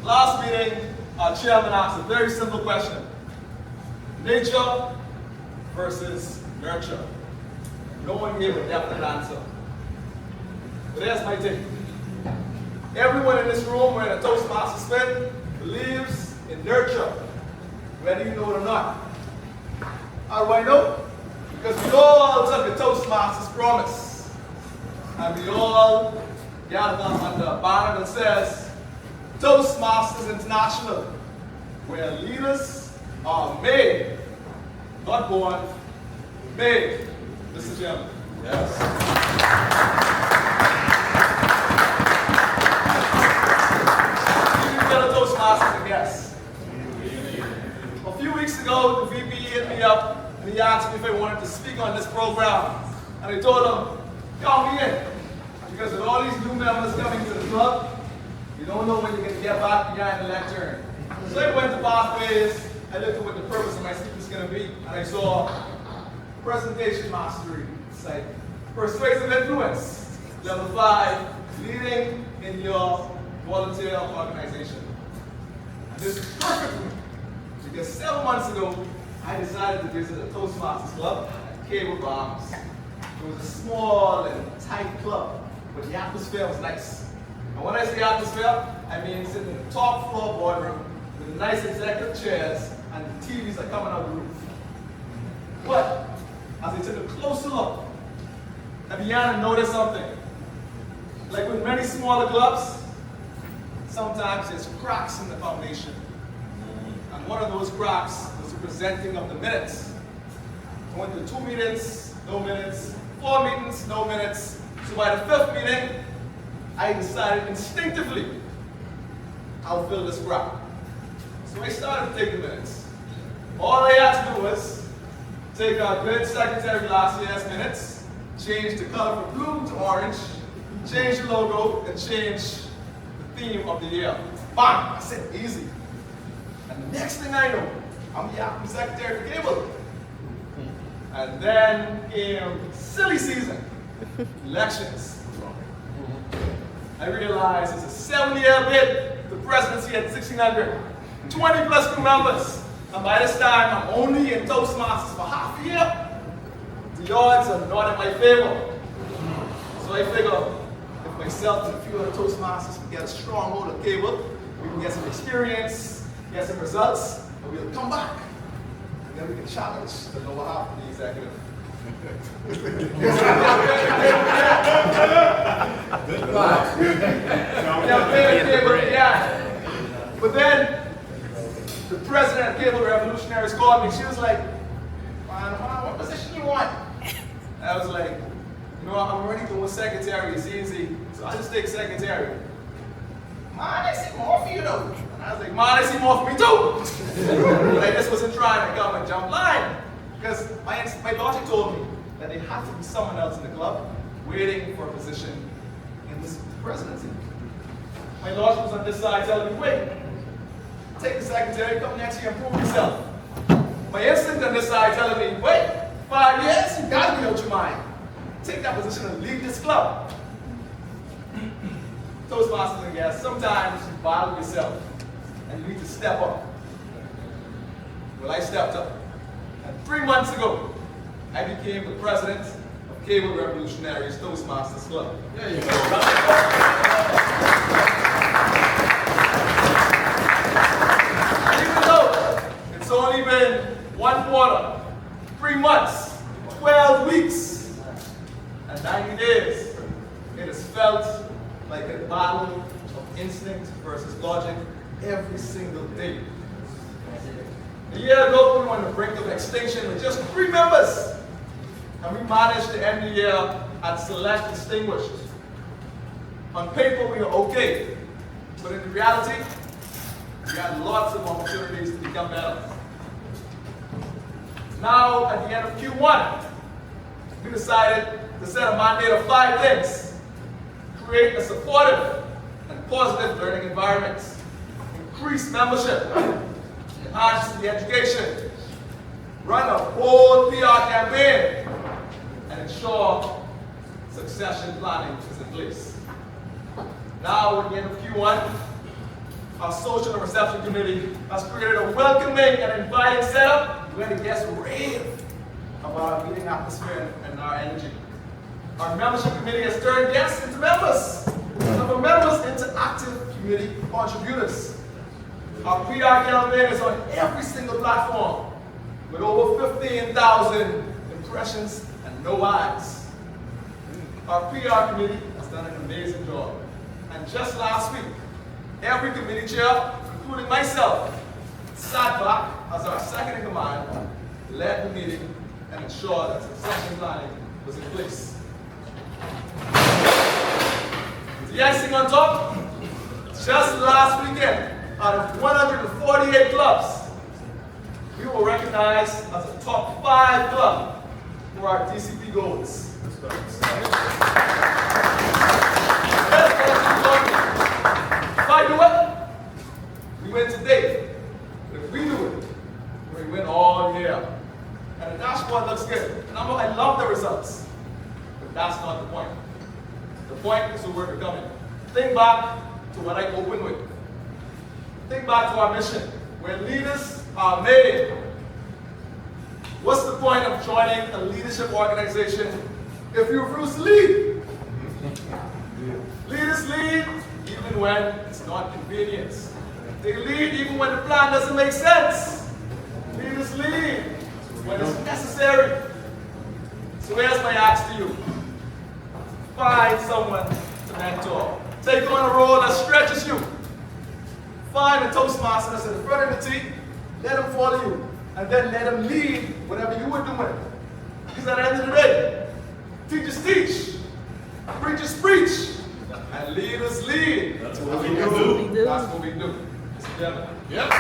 Last meeting, our chairman asked a very simple question. Nature versus nurture. No one gave a definite answer. But here's my take. Everyone in this room, we're in a Toastmasters spin, believes in nurture, whether you know it or not. How do I know? Because we all took the Toastmasters promise. And we all gathered under a banner that says, Toastmasters International, where leaders are made, not born, made. Mr. Chairman. Yes. Toastmasters and guests. A few weeks ago, the VP hit me up and he asked me if I wanted to speak on this program. And I told him, count me in. Because with all these new members coming to the club, you don't know when you're going to get back behind the lectern. So I went to Pathways, I looked at what the purpose of my speech was going to be, and I saw presentation mastery. It's like persuasive influence. Level 5, leading in your volunteer organization. And this is perfect for me. Because 7 months ago, I decided to visit a Toastmasters club at Bahamas. It was a small and tight club, but the atmosphere was nice. And when I say atmosphere, I mean sitting in the top floor boardroom with nice executive chairs and the TVs are coming out the roof. But as I took a closer look, I began to notice something. Like with many smaller clubs, sometimes there's cracks in the foundation. And one of those cracks was the presenting of the minutes. I went to 2 meetings, no minutes, 4 meetings, no minutes. So by the 5th meeting, I decided instinctively, I'll fill this crack. So I started to take the minutes. All I had to do was take our good secretary last year's minutes, change the color from blue to orange, change the logo, and change the theme of the year. Bang! I said, easy. And the next thing I know, I'm the acting secretary for cable. And then came silly season, elections. I realized it's a 7-year bid, the presidency at 1,600, 20 plus new members. And by this time, I'm only in Toastmasters for half a year. The odds are not in my favor. So I figure, if myself and a few other Toastmasters can get a strong hold of cable, we can get some experience, get some results, and we'll come back. And then we can challenge the lower half of the executive. But then, the president of Cable Revolutionaries called me. She was like, what position you want? And I was like, I'm already doing secretary, it's easy, so I'll just take secretary. Man, I see more for you though. And I was like, man, I see more for me too. I just wasn't trying to come and jump line. Because my logic told me that there had to be someone else in the club waiting for a position in this presidency. My logic was on this side telling me, wait, take the secretary, come next year and prove yourself. My instinct on this side telling me, wait, 5 years, you gotta be out your mind. Take that position and leave this club. Toastmasters and guests, sometimes you battle yourself and you need to step up. Well, I stepped up. And 3 months ago, I became the president of Cable Revolutionaries Toastmasters Club. There you go. Even though it's only been 1 quarter, 3 months, 12 weeks, and 90 days, it has felt like a battle of instinct versus logic every single day. A year ago, we were on the brink of extinction with just 3 members, and we managed to end the year at select distinguished. On paper, we were okay, but in reality, we had lots of opportunities to become better. Now, at the end of Q1, we decided to set a mandate of 5 things. Create a supportive and positive learning environment. Increase membership. Enhance the education. Run a bold PR campaign. And ensure succession planning is in place. Now, at the end of Q1, our social and reception committee has created a welcoming and inviting setup where the guests rave about our meeting atmosphere and our energy. Our membership committee has turned guests into members, and our members into active community contributors. Our PR campaign is on every single platform with over 15,000 impressions and no ads. Our PR committee has done an amazing job. And just last week, every committee chair, including myself, sat back as our second in command, led the meeting, and ensured that succession planning was in place. The icing on top, just last weekend, out of 148 clubs, we were recognized as a top 5 club for our DCP goals. If I do it, we win today. But if we do it, we win all year. And the dashboard looks good. And I love the results. But that's not the point. The point is who we're becoming. Think back to what I opened with. Think back to our mission, where leaders are made. What's the point of joining a leadership organization if you refuse to lead? Leaders lead even when it's not convenient. They lead even when the plan doesn't make sense. Leaders lead when it's necessary. So here's my ask to you. Find someone to mentor. Take on a role that stretches you. Find a Toastmaster that's in the front of the team. Let him follow you. And then let him lead whatever you were doing. Because at the end of the day, teachers teach. Preachers preach. And leaders lead. That's what we do. That's what we do. Mr. Chairman. Yep.